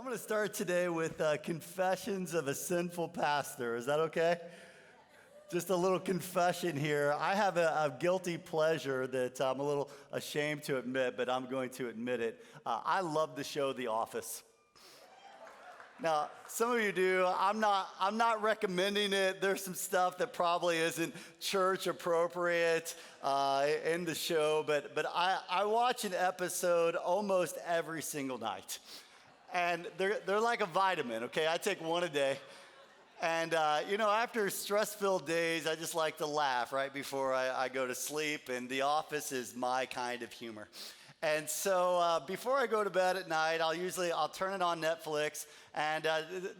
going to start today with confessions of a sinful pastor. Is that okay? Just a little confession here. I have a guilty pleasure that I'm a little ashamed to admit, but I'm going to admit it. I love the show The Office. Now, some of you do. I'm not recommending it. There's some stuff that probably isn't church appropriate in the show, but I watch an episode almost every single night. And they're like a vitamin, okay? I take one a day. And, after stress-filled days, I just like to laugh right before I go to sleep. And The Office is my kind of humor. And so before I go to bed at night, I'll turn it on Netflix. And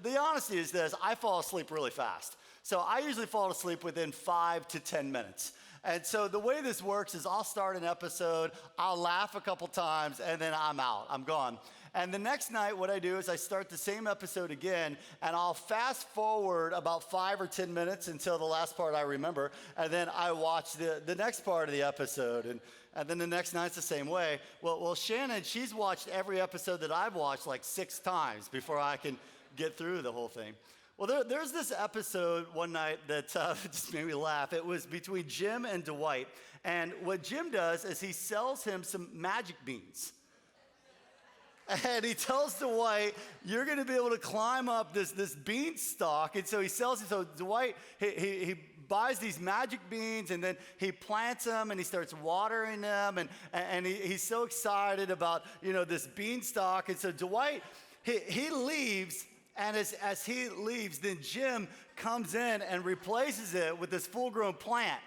the honesty is this, I fall asleep really fast. So I usually fall asleep within 5 to 10 minutes. And so the way this works is I'll start an episode, I'll laugh a couple times, and then I'm out, I'm gone. And the next night, what I do is I start the same episode again, and I'll fast forward about 5 or 10 minutes until the last part I remember, and then I watch the next part of the episode, and then the next night's the same way. Well, Shannon, she's watched every episode that I've watched like 6 times before I can get through the whole thing. Well, there's this episode one night that just made me laugh. It was between Jim and Dwight, and what Jim does is he sells him some magic beans. And he tells Dwight, you're going to be able to climb up this beanstalk. And so he sells it. So Dwight, he buys these magic beans, and then he plants them, and he starts watering them. And he's so excited about, this beanstalk. And so Dwight, he leaves. And as he leaves, then Jim comes in and replaces it with this full-grown plant.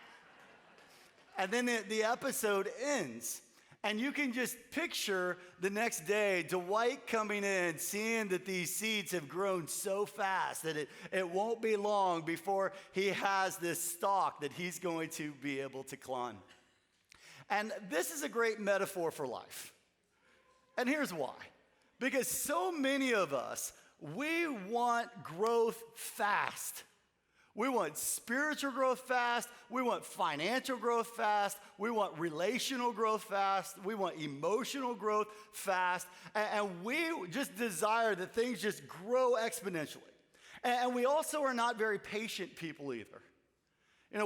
And then the episode ends. And you can just picture the next day, Dwight coming in, seeing that these seeds have grown so fast that it won't be long before he has this stalk that he's going to be able to climb. And this is a great metaphor for life. And here's why. Because so many of us, we want growth fast. We want spiritual growth fast. We want financial growth fast. We want relational growth fast. We want emotional growth fast. And we just desire that things just grow exponentially. And we also are not very patient people either.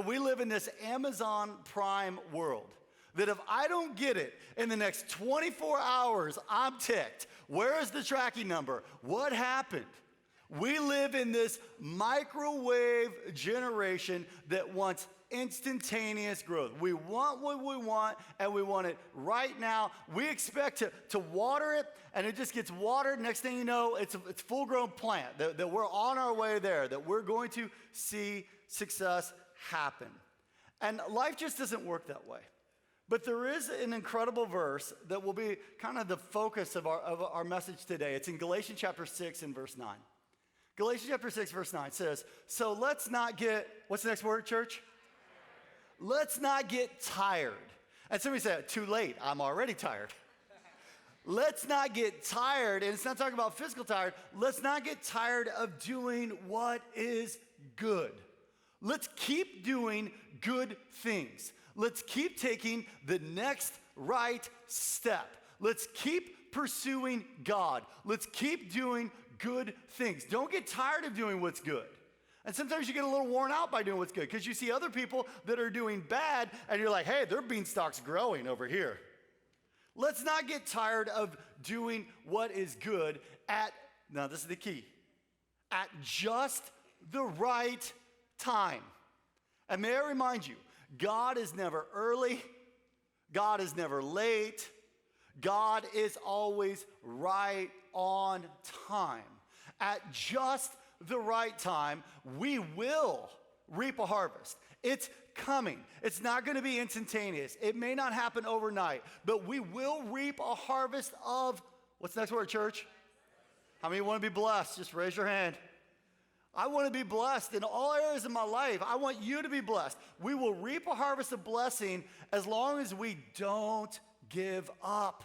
We live in this Amazon Prime world that if I don't get it in the next 24 hours, I'm ticked. Where is the tracking number? What happened? We live in this microwave generation that wants instantaneous growth. We want what we want, and we want it right now. We expect to water it, and it just gets watered. Next thing you know, it's a full-grown plant, that we're on our way there, that we're going to see success happen. And life just doesn't work that way. But there is an incredible verse that will be kind of the focus of our message today. It's in Galatians chapter 6 and verse 9. Galatians chapter 6, verse 9 says, so let's not get, what's the next word, church? Let's not get tired. And somebody said, too late, I'm already tired. Let's not get tired, and it's not talking about physical tired. Let's not get tired of doing what is good. Let's keep doing good things. Let's keep taking the next right step. Let's keep pursuing God. Let's keep doing good things. Don't get tired of doing what's good. And sometimes you get a little worn out by doing what's good because you see other people that are doing bad and you're like, hey, their beanstalk's growing over here. Let's not get tired of doing what is good now this is the key, at just the right time. And may I remind you, God is never early. God is never late. God is always right on time. At just the right time, we will reap a harvest. It's coming. It's not going to be instantaneous. It may not happen overnight, but we will reap a harvest of, what's the next word, church? How many want to be blessed? Just raise your hand. I want to be blessed in all areas of my life. I want you to be blessed. We will reap a harvest of blessing as long as we don't give up.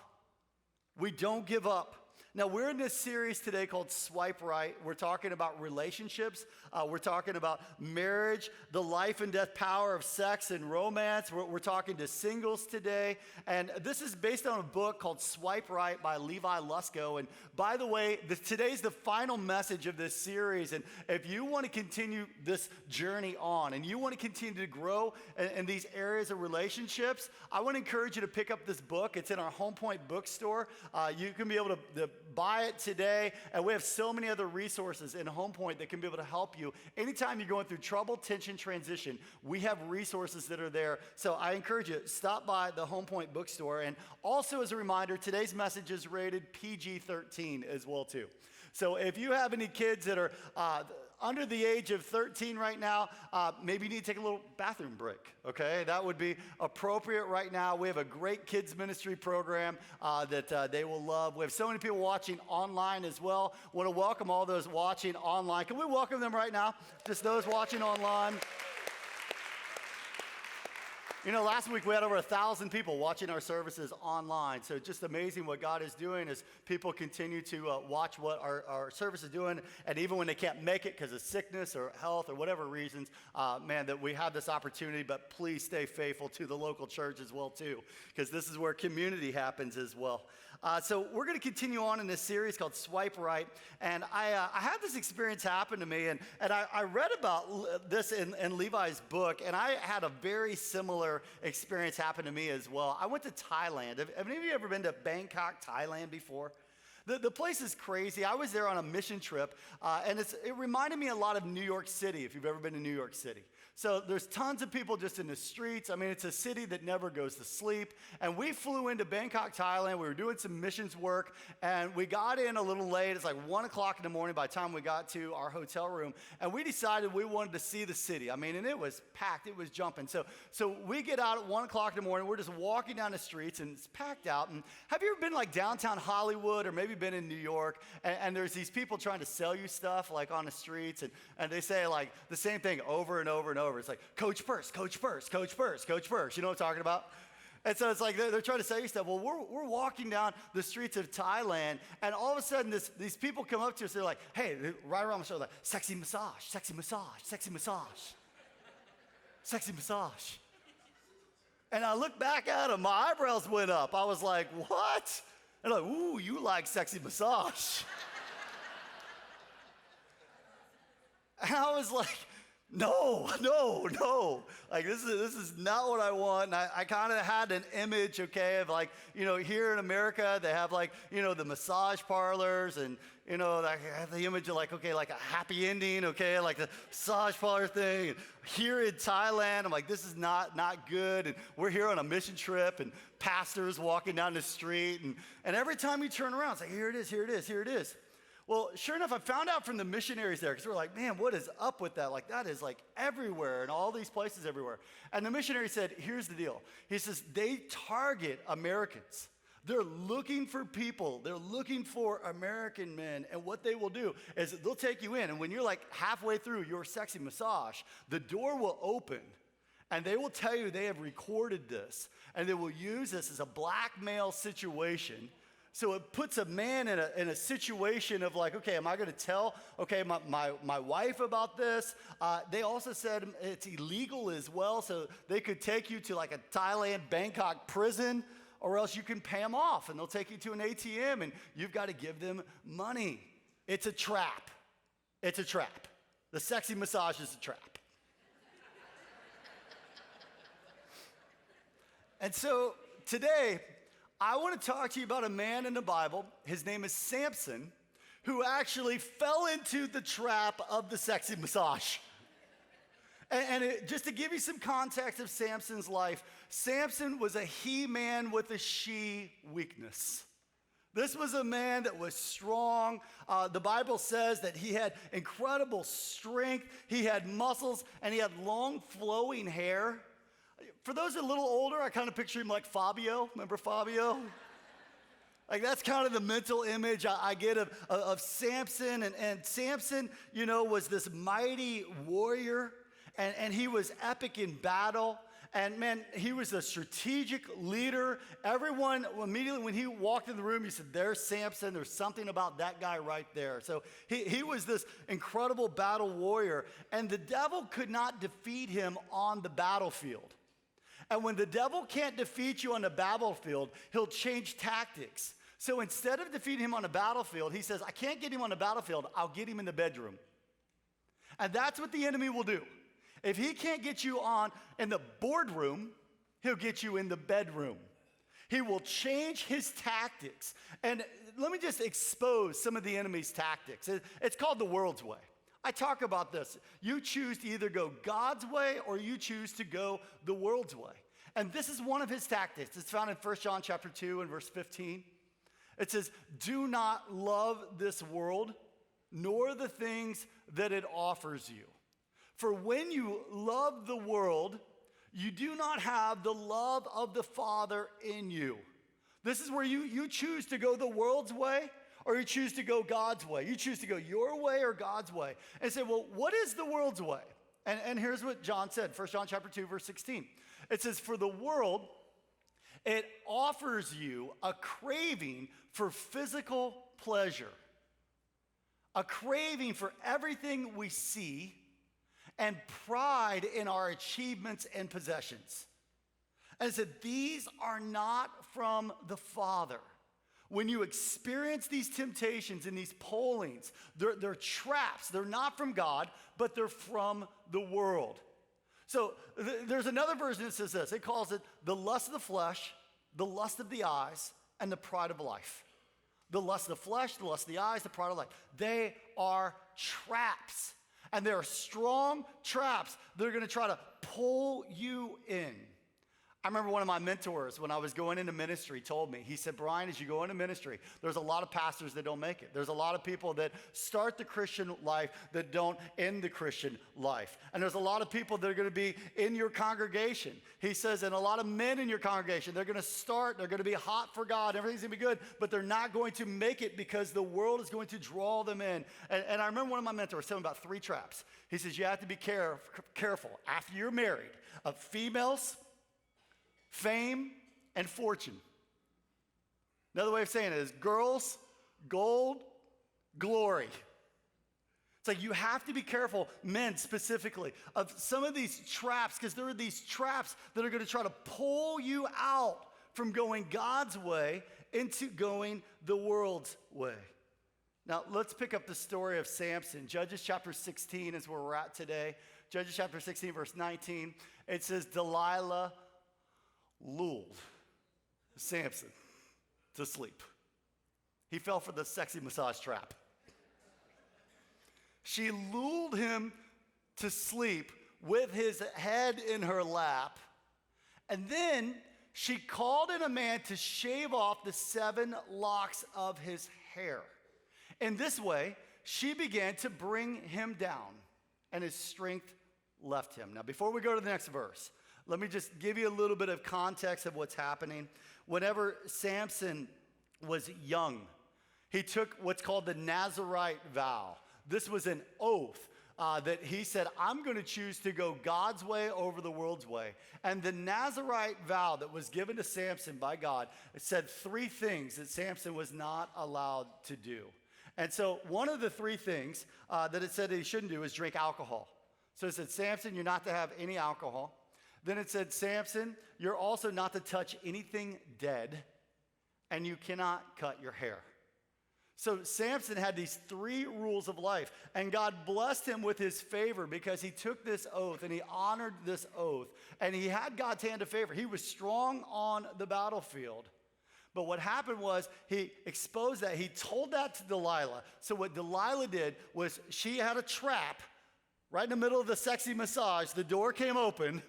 We don't give up. Now, we're in this series today called Swipe Right. We're talking about relationships. We're talking about marriage, the life and death power of sex and romance. We're talking to singles today. And this is based on a book called Swipe Right by Levi Lusko. And by the way, today's the final message of this series. And if you want to continue this journey on and you want to continue to grow in these areas of relationships, I want to encourage you to pick up this book. It's in our Home Point bookstore. You can be able to buy it today, and we have so many other resources in Home Point that can be able to help you. Anytime you're going through trouble, tension, transition, we have resources that are there. So I encourage you, stop by the Home Point bookstore. And also as a reminder, today's message is rated PG-13 as well too. So if you have any kids that are under the age of 13 right now, maybe you need to take a little bathroom break, okay? That would be appropriate right now. We have a great kids ministry program that they will love. We have so many people watching online as well. Want to welcome all those watching online. Can we welcome them right now? Just those watching online. You know, last week we had over 1,000 people watching our services online. So just amazing what God is doing as people continue to watch what our service is doing. And even when they can't make it because of sickness or health or whatever reasons, man, that we have this opportunity. But please stay faithful to the local church as well, too, because this is where community happens as well. So we're going to continue on in this series called Swipe Right. And I had this experience happen to me. And I read about this in Levi's book. And I had a very similar experience happen to me as well. I went to Thailand. Have any of you ever been to Bangkok, Thailand before? The place is crazy. I was there on a mission trip. And it reminded me a lot of New York City, if you've ever been to New York City. So there's tons of people just in the streets. I mean, it's a city that never goes to sleep. And we flew into Bangkok, Thailand. We were doing some missions work, and we got in a little late. It's like 1 o'clock in the morning by the time we got to our hotel room. And we decided we wanted to see the city. I mean, and it was packed. It was jumping. So we get out at 1 o'clock in the morning. We're just walking down the streets, and it's packed out. And have you ever been like downtown Hollywood or maybe been in New York, and there's these people trying to sell you stuff like on the streets, and they say like the same thing over and over and over. It's like, Coach Purse, Coach Purse, Coach Purse, Coach Purse. You know what I'm talking about? And so it's like they're trying to sell you stuff. Well, we're walking down the streets of Thailand, and all of a sudden these people come up to us. They're like, hey, right around my shoulder, like, sexy massage, sexy massage, sexy massage, sexy massage. And I looked back at them. My eyebrows went up. I was like, what? And I'm like, ooh, you like sexy massage. And I was like, no. Like, this is not what I want. And I kind of had an image, okay, of like, you know, here in America, they have like, you know, the massage parlors and, you know, I have the image of like, okay, like a happy ending, okay, like the massage parlor thing. And here in Thailand, I'm like, this is not good. And we're here on a mission trip and pastors walking down the street. And every time you turn around, it's like, here it is, here it is, here it is. Well, sure enough, I found out from the missionaries there, because we're like, man, what is up with that? Like, that is like everywhere and all these places everywhere. And the missionary said, here's the deal. He says, they target Americans. They're looking for people. They're looking for American men. And what they will do is they'll take you in. And when you're like halfway through your sexy massage, the door will open. And they will tell you they have recorded this. And they will use this as a blackmail situation. So it puts a man in a situation of like, okay, am I going to tell, okay, my wife about this? They also said it's illegal as well, so they could take you to like a Thailand, Bangkok prison, or else you can pay them off, and they'll take you to an ATM, and you've got to give them money. It's a trap. It's a trap. The sexy massage is a trap. And so today, I want to talk to you about a man in the Bible. His name is Samson, who actually fell into the trap of the sexy massage. Just to give you some context of Samson's life, Samson was a he-man with a she weakness. This was a man that was strong. The Bible says that he had incredible strength, he had muscles, and he had long flowing hair. For those a little older, I kind of picture him like Fabio. Remember Fabio? Like, that's kind of the mental image I get of Samson. And Samson, you know, was this mighty warrior. And he was epic in battle. And man, he was a strategic leader. Everyone, immediately when he walked in the room, he said, there's Samson. There's something about that guy right there. So he was this incredible battle warrior. And the devil could not defeat him on the battlefield. And when the devil can't defeat you on the battlefield, he'll change tactics. So instead of defeating him on the battlefield, he says, I can't get him on the battlefield. I'll get him in the bedroom. And that's what the enemy will do. If he can't get you in the boardroom, he'll get you in the bedroom. He will change his tactics. And let me just expose some of the enemy's tactics. It's called the world's way. I talk about this. You choose to either go God's way or you choose to go the world's way. And this is one of his tactics. It's found in 1 John chapter 2 and verse 15. It says, do not love this world, nor the things that it offers you. For when you love the world, you do not have the love of the Father in you. This is where you choose to go the world's way or you choose to go God's way. You choose to go your way or God's way. And say, well, what is the world's way? And here's what John said, 1 John chapter 2, verse 16. It says, for the world, it offers you a craving for physical pleasure, a craving for everything we see, and pride in our achievements and possessions. And it said, these are not from the Father. When you experience these temptations and these pullings, they're traps. They're not from God, but they're from the world. So there's another version that says this. It calls it the lust of the flesh, the lust of the eyes, and the pride of life. The lust of the flesh, the lust of the eyes, the pride of life. They are traps. And there are strong traps that are going to try to pull you in. I remember one of my mentors when I was going into ministry told me, he said, Brian, as you go into ministry, there's a lot of pastors that don't make it. There's a lot of people that start the Christian life that don't end the Christian life. And there's a lot of people that are going to be in your congregation. He says, and a lot of men in your congregation, they're going to start, they're going to be hot for God, everything's going to be good, but they're not going to make it because the world is going to draw them in. And I remember one of my mentors telling me about 3 traps. He says, you have to be careful after you're married of females, fame, and fortune. Another way of saying it is girls, gold, glory. It's like you have to be careful, men specifically, of some of these traps, because there are these traps that are going to try to pull you out from going God's way into going the world's way. Now, let's pick up the story of Samson. Judges chapter 16 is where we're at today. Judges chapter 16, verse 19. It says, Delilah lulled Samson to sleep. He fell for the sexy massage trap. She lulled him to sleep with his head in her lap. And then she called in a man to shave off the 7 locks of his hair. In this way, she began to bring him down, and his strength left him. Now, before we go to the next verse, let me just give you a little bit of context of what's happening. Whenever Samson was young, he took what's called the Nazarite Vow. This was an oath that he said, I'm going to choose to go God's way over the world's way. And the Nazarite vow that was given to Samson by God, it said 3 things that Samson was not allowed to do. And so one of the 3 things that it said that he shouldn't do is drink alcohol. So it said, Samson, you're not to have any alcohol. Then it said, Samson, you're also not to touch anything dead, and you cannot cut your hair. So Samson had these 3 rules of life, and God blessed him with his favor because he took this oath and he honored this oath, and he had God's hand of favor. He was strong on the battlefield. But what happened was he exposed that. He told that to Delilah. So what Delilah did was she had a trap right in the middle of the sexy massage. The door came open,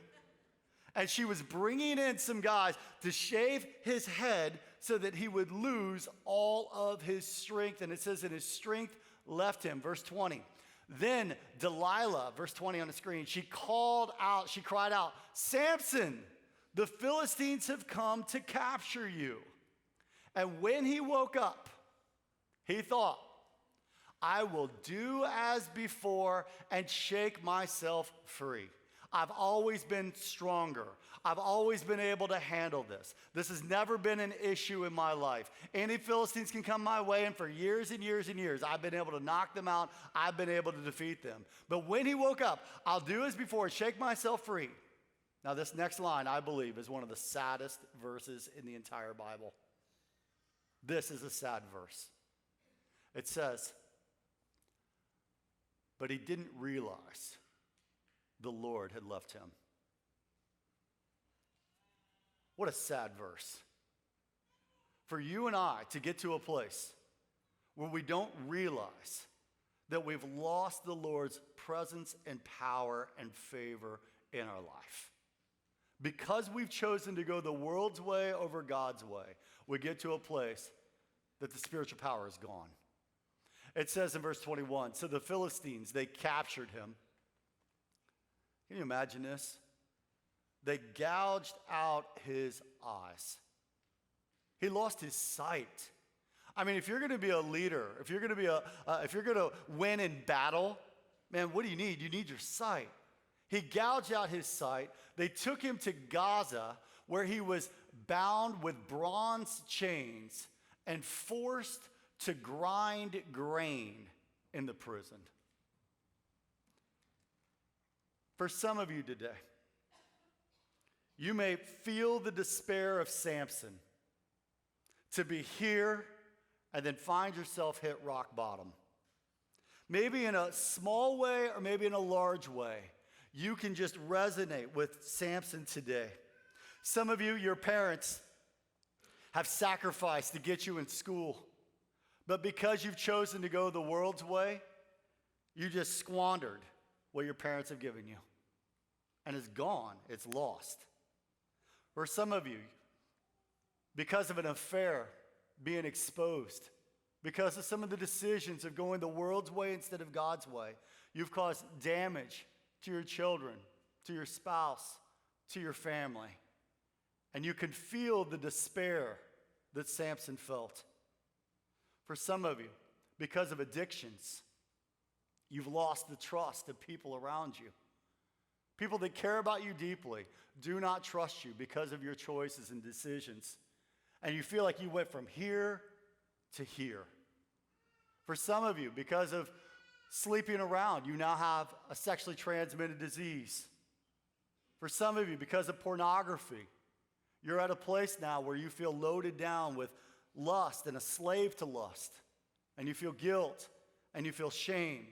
and she was bringing in some guys to shave his head so that he would lose all of his strength. And it says, and his strength left him. Verse 20. Then Delilah, verse 20 on the screen, she cried out, Samson, the Philistines have come to capture you. And when he woke up, he thought, I will do as before and shake myself free. I've always been stronger. I've always been able to handle this. This has never been an issue in my life. Any Philistines can come my way, and for years and years and years, I've been able to knock them out. I've been able to defeat them. But when he woke up, I'll do as before, shake myself free. Now, this next line, I believe, is one of the saddest verses in the entire Bible. This is a sad verse. It says, but he didn't realize the Lord had left him. What a sad verse. For you and I to get to a place where we don't realize that we've lost the Lord's presence and power and favor in our life. Because we've chosen to go the world's way over God's way, we get to a place that the spiritual power is gone. It says in verse 21, so the Philistines, they captured him. Can you imagine this? They gouged out his eyes. He lost his sight. I mean, if you're going to be a leader, if you're going to win in battle, man, what do you need? You need your sight. He gouged out his sight. They took him to Gaza, where he was bound with bronze chains and forced to grind grain in the prison. For some of you today, you may feel the despair of Samson to be here and then find yourself hit rock bottom. Maybe in a small way or maybe in a large way, you can just resonate with Samson today. Some of you, your parents, have sacrificed to get you in school. But because you've chosen to go the world's way, you just squandered what your parents have given you. And it's gone, it's lost. Or some of you, because of an affair being exposed, because of some of the decisions of going the world's way instead of God's way, you've caused damage to your children, to your spouse, to your family. And you can feel the despair that Samson felt. For some of you, because of addictions, you've lost the trust of people around you. People that care about you deeply do not trust you because of your choices and decisions. And you feel like you went from here to here. For some of you, because of sleeping around, you now have a sexually transmitted disease. For some of you, because of pornography, you're at a place now where you feel loaded down with lust and a slave to lust. And you feel guilt and you feel shame.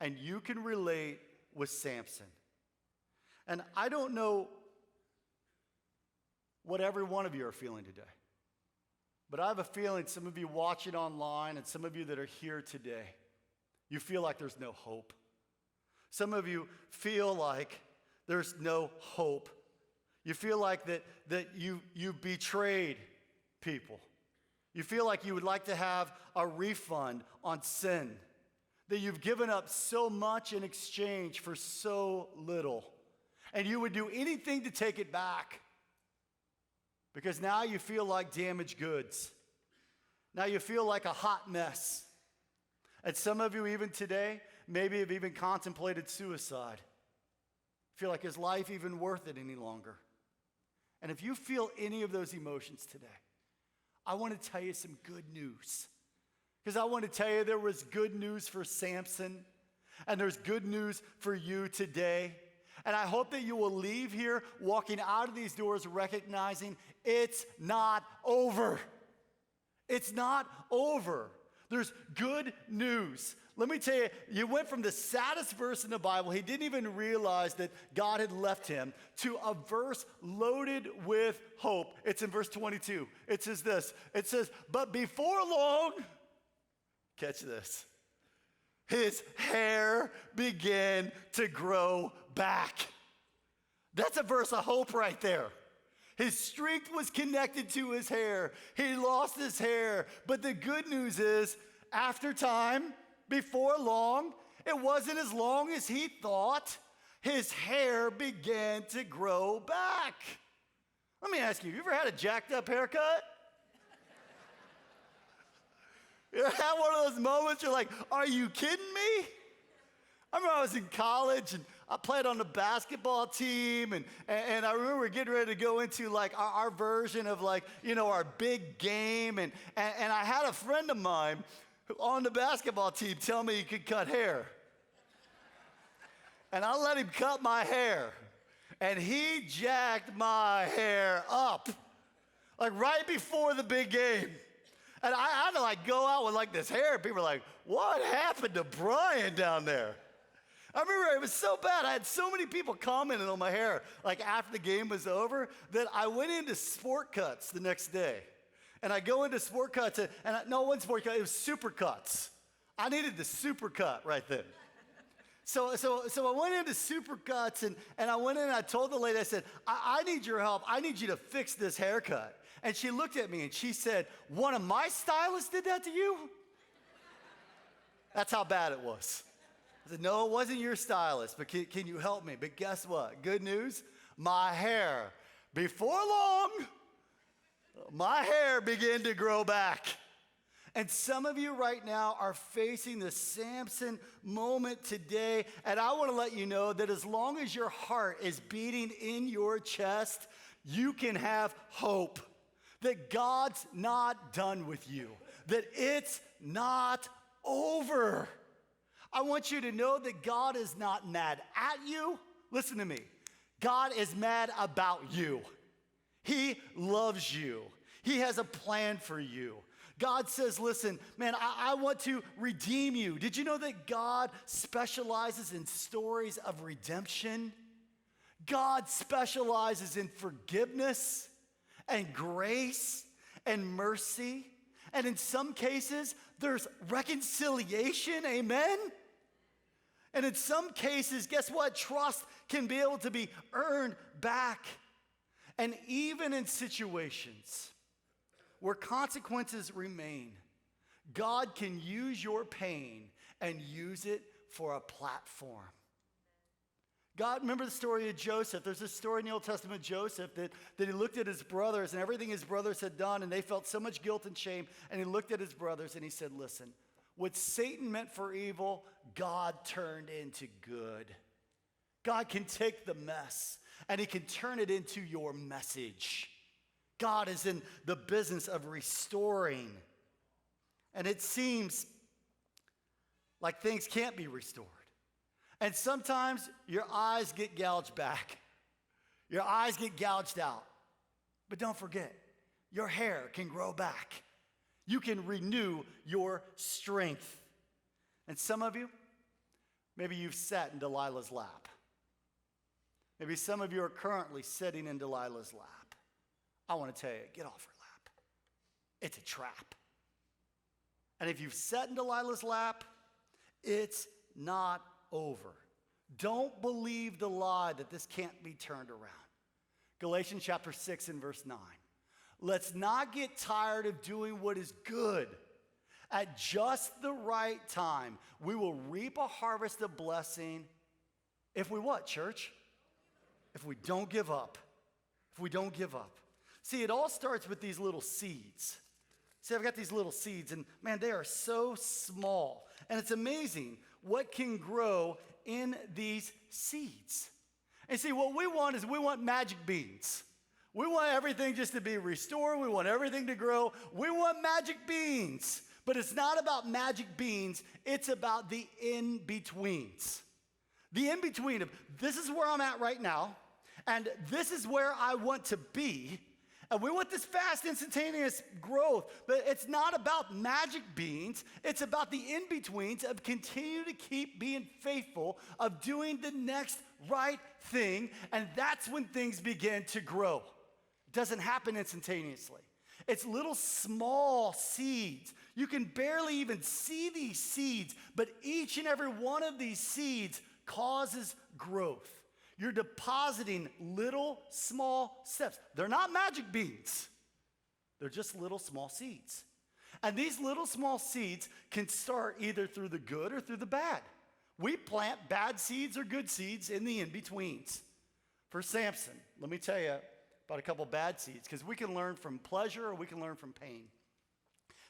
And you can relate with Samson. And I don't know what every one of you are feeling today. But I have a feeling some of you watching online and some of you that are here today, you feel like there's no hope. Some of you feel like there's no hope. You feel like that you betrayed people. You feel like you would like to have a refund on sin. That you've given up so much in exchange for so little. And you would do anything to take it back. Because now you feel like damaged goods. Now you feel like a hot mess. And some of you even today maybe have even contemplated suicide. Feel like is life even worth it any longer? And if you feel any of those emotions today, I want to tell you some good news. Because I want to tell you there was good news for Samson, and there's good news for you today. And I hope that you will leave here walking out of these doors recognizing it's not over. It's not over. There's good news. Let me tell you, you went from the saddest verse in the Bible, he didn't even realize that God had left him, to a verse loaded with hope. It's in verse 22. It says this. It says, but before long, catch this, his hair began to grow back. That's a verse of hope right there. His strength was connected to his hair. He lost his hair. But the good news is, after time, before long, it wasn't as long as he thought, his hair began to grow back. Let me ask you, have you ever had a jacked up haircut? You ever had one of those moments you're like, are you kidding me? I remember I was in college and I played on the basketball team, and I remember getting ready to go into like our version of like, our big game. And I had a friend of mine on the basketball team tell me he could cut hair. And I let him cut my hair. And he jacked my hair up, like right before the big game. And I had to like go out with like this hair. People were like, what happened to Brian down there? I remember it was so bad. I had so many people commenting on my hair, like after the game was over, that I went into Sport Cuts the next day. And I go into Sport Cuts, no one Sport Cut, it was Super Cuts. I needed the super cut right then. So I went into Super Cuts, and I went in and I told the lady, I said, I need your help. I need you to fix this haircut. And she looked at me and she said, one of my stylists did that to you? That's how bad it was. I said, no, it wasn't your stylist, but can you help me? But guess what? Good news, my hair, before long, my hair began to grow back. And some of you right now are facing the Samson moment today, and I want to let you know that as long as your heart is beating in your chest, you can have hope that God's not done with you, that it's not over. I want you to know that God is not mad at you. Listen to me. God is mad about you. He loves you. He has a plan for you. God says, listen, man, I want to redeem you. Did you know that God specializes in stories of redemption? God specializes in forgiveness and grace and mercy. And in some cases, there's reconciliation, amen? And in some cases, guess what? Trust can be able to be earned back. And even in situations where consequences remain, God can use your pain and use it for a platform. God, remember the story of Joseph. There's a story in the Old Testament of Joseph that he looked at his brothers and everything his brothers had done, and they felt so much guilt and shame, and he looked at his brothers and he said, listen, what Satan meant for evil, God turned into good. God can take the mess and he can turn it into your message. God is in the business of restoring. And it seems like things can't be restored. And sometimes your eyes get gouged back. Your eyes get gouged out. But don't forget, your hair can grow back. You can renew your strength. And some of you, maybe you've sat in Delilah's lap. Maybe some of you are currently sitting in Delilah's lap. I want to tell you, get off her lap. It's a trap. And if you've sat in Delilah's lap, it's not over. Don't believe the lie that this can't be turned around. Galatians chapter 6 and verse 9. Let's not get tired of doing what is good. At just the right time, we will reap a harvest of blessing. If we what, church? If we don't give up. If we don't give up. See, it all starts with these little seeds. See, I've got these little seeds, and man, they are so small. And it's amazing what can grow in these seeds. And see, what we want is we want magic beans. We want everything just to be restored. We want everything to grow. We want magic beans. But it's not about magic beans. It's about the in-betweens. The in-between of this is where I'm at right now, and this is where I want to be. And we want this fast, instantaneous growth, but it's not about magic beans. It's about the in-betweens of continue to keep being faithful, of doing the next right thing, and that's when things begin to grow. It doesn't happen instantaneously. It's little small seeds. You can barely even see these seeds, but each and every one of these seeds causes growth. You're depositing little small steps. They're not magic beans. They're just little small seeds. And these little small seeds can start either through the good or through the bad. We plant bad seeds or good seeds in the in-betweens. For Samson, let me tell you about a couple bad seeds, because we can learn from pleasure or we can learn from pain.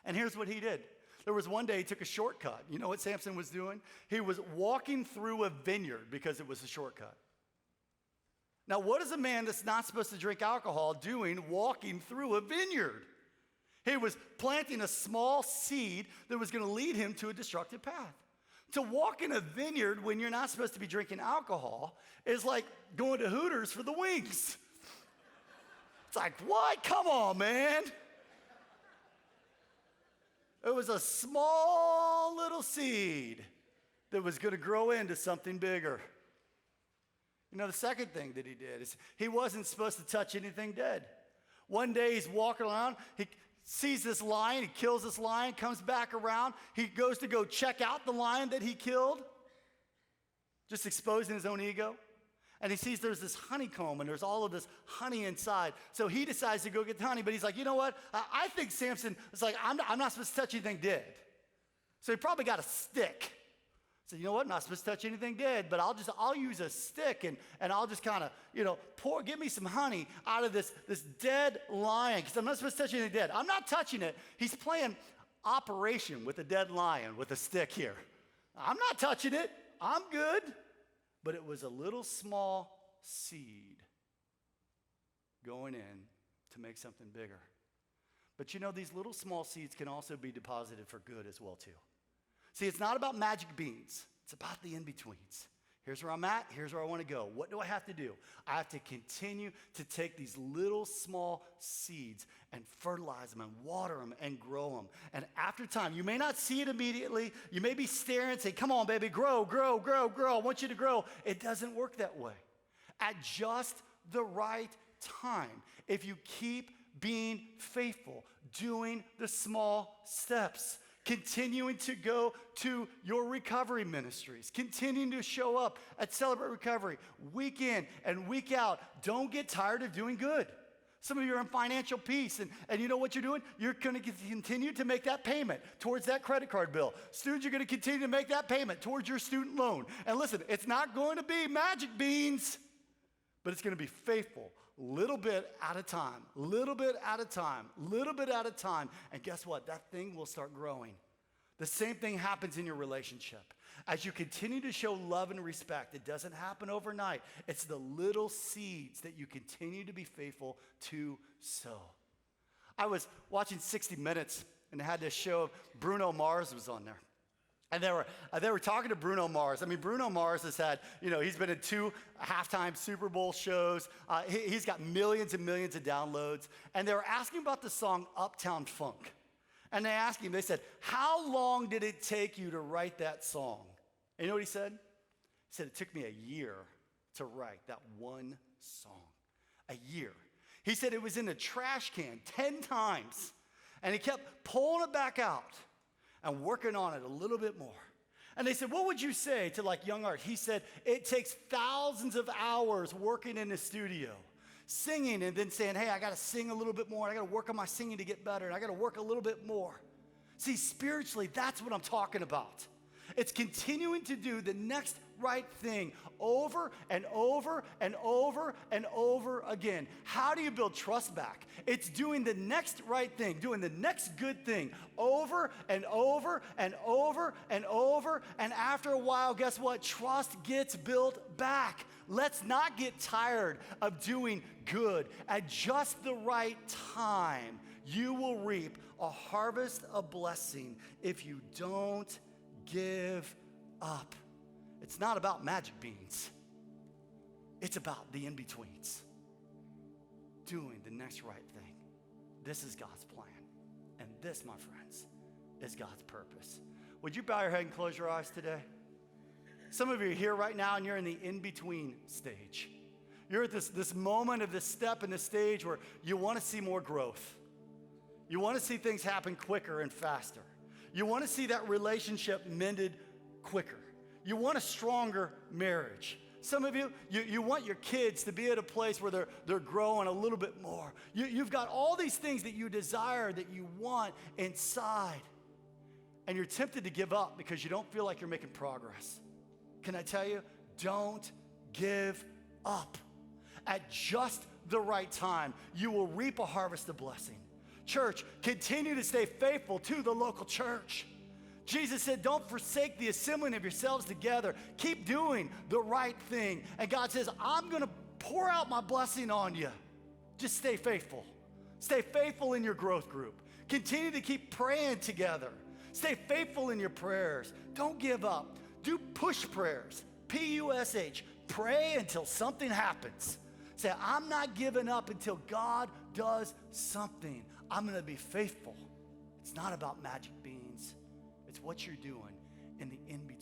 And here's what he did. There was one day he took a shortcut. You know what Samson was doing? He was walking through a vineyard because it was a shortcut. Now, what is a man that's not supposed to drink alcohol doing walking through a vineyard? He was planting a small seed that was going to lead him to a destructive path. To walk in a vineyard when you're not supposed to be drinking alcohol is like going to Hooters for the wings. It's like, what? Come on, man. It was a small little seed that was going to grow into something bigger. You know, the second thing that he did is he wasn't supposed to touch anything dead. One day he's walking around, he sees this lion, he kills this lion, comes back around, he goes to go check out the lion that he killed, just exposing his own ego. And he sees there's this honeycomb and there's all of this honey inside. So he decides to go get the honey, but he's like, you know what? I think Samson is like, I'm not supposed to touch anything dead. So he probably got a stick. So you know what? I'm not supposed to touch anything dead, but I'll use a stick and I'll just kind of, give me some honey out of this dead lion because I'm not supposed to touch anything dead. I'm not touching it. He's playing operation with a dead lion with a stick here. I'm not touching it. I'm good. But it was a little small seed going in to make something bigger. But these little small seeds can also be deposited for good as well too. See, it's not about magic beans. It's about the in-betweens. Here's where I'm at. Here's where I want to go. What do I have to do? I have to continue to take these little small seeds and fertilize them and water them and grow them. And after time, you may not see it immediately. You may be staring and say, come on, baby, grow, grow, grow, grow. I want you to grow. It doesn't work that way. At just the right time, if you keep being faithful, doing the small steps, continuing to go to your recovery ministries, continuing to show up at Celebrate Recovery week in and week out. Don't get tired of doing good. Some of you are in financial peace, and you know what you're doing? You're going to continue to make that payment towards that credit card bill. Students, you're going to continue to make that payment towards your student loan. And listen, it's not going to be magic beans, but it's going to be faithful. Little bit at a time, little bit at a time, little bit at a time. And guess what? That thing will start growing. The same thing happens in your relationship. As you continue to show love and respect, it doesn't happen overnight. It's the little seeds that you continue to be faithful to sow. I was watching 60 Minutes, and they had this show. Bruno Mars was on there. And they were talking to Bruno Mars. I mean, Bruno Mars has had, he's been in 2 halftime Super Bowl shows. He's got millions and millions of downloads. And they were asking about the song Uptown Funk. And they asked him, they said, how long did it take you to write that song? And you know what he said? He said, it took me a year to write that one song. A year. He said it was in a trash can 10 times. And he kept pulling it back out and working on it a little bit more. And they said, what would you say to young art? He said, it takes thousands of hours working in the studio, singing and then saying, hey, I got to sing a little bit more. I got to work on my singing to get better. And I got to work a little bit more. See, spiritually, that's what I'm talking about. It's continuing to do the next right thing over and over and over and over again. How do you build trust back? It's doing the next right thing, doing the next good thing over and over and over and over. And after a while, guess what? Trust gets built back. Let's not get tired of doing good. At just the right time, you will reap a harvest of blessing if you don't give up. It's not about magic beans. It's about the in-betweens. Doing the next right thing. This is God's plan. And this, my friends, is God's purpose. Would you bow your head and close your eyes today? Some of you are here right now and you're in the in-between stage. You're at this moment of this step in the stage where you want to see more growth. You want to see things happen quicker and faster. You want to see that relationship mended quicker. You want a stronger marriage. Some of you, you want your kids to be at a place where they're growing a little bit more. You've got all these things that you desire, that you want inside. And you're tempted to give up because you don't feel like you're making progress. Can I tell you, don't give up. At just the right time, you will reap a harvest of blessing. Church, continue to stay faithful to the local church. Jesus said, don't forsake the assembling of yourselves together. Keep doing the right thing. And God says, I'm going to pour out my blessing on you. Just stay faithful. Stay faithful in your growth group. Continue to keep praying together. Stay faithful in your prayers. Don't give up. Do push prayers. P-U-S-H. Pray until something happens. Say, I'm not giving up until God does something. I'm going to be faithful. It's not about magic beans. It's what you're doing in the in-between.